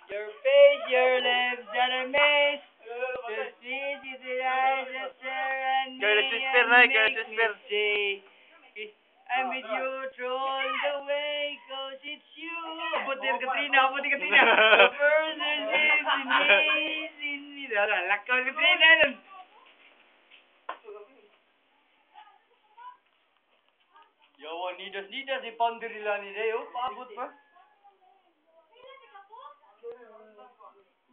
Your face, your lips that are maze. The sweet is the eyes that stare at me Careless whisper, and Nay, make careless me whisper. say, I'm with you through all the way, 'cause it's you. Abuti Katrina, abuti Katrina. The further lives in me. Lakaw Katrina. Yo, nidas si Ponder nila ni Leo. Paabot pa.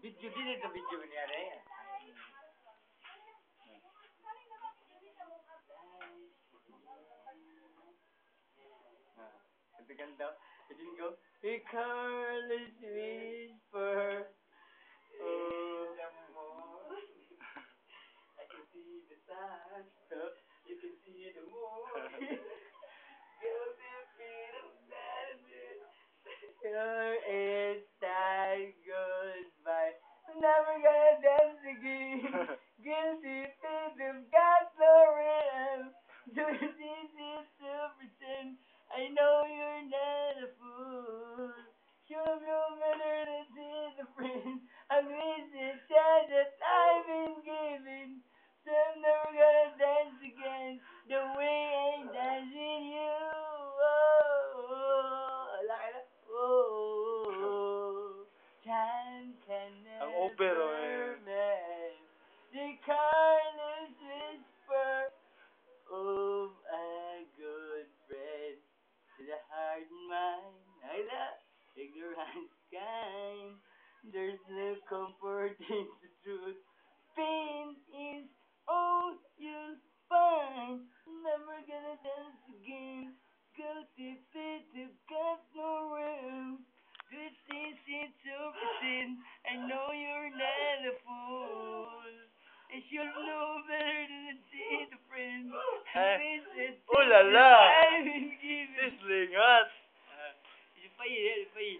Video din ito, video niya rin. Ito ganda. Ito yung go. A careless whisper. Oh. I can see the sun. You can see the moon. It's time goodbye. I'm never gonna dance again. Guilty feet have got no rhythm. Too easy to pretend. I know you're not a fool. You've known better than see the friend. I miss the chance that I've been given. So I'm never gonna dance again the way I dance with you. Time can Ang opera, never mend the careless whisper of a good friend to the heart and mind of the ignorant kind. There's no comfort in the truth. Pain is all you'll find. Never gonna dance again. Guilty feet have got no room. It's easy to pretend. I know you're not a fool. And you'll know better than see the friend. Oh la la! I've been given. Sisling hot! It's fine, it's fine.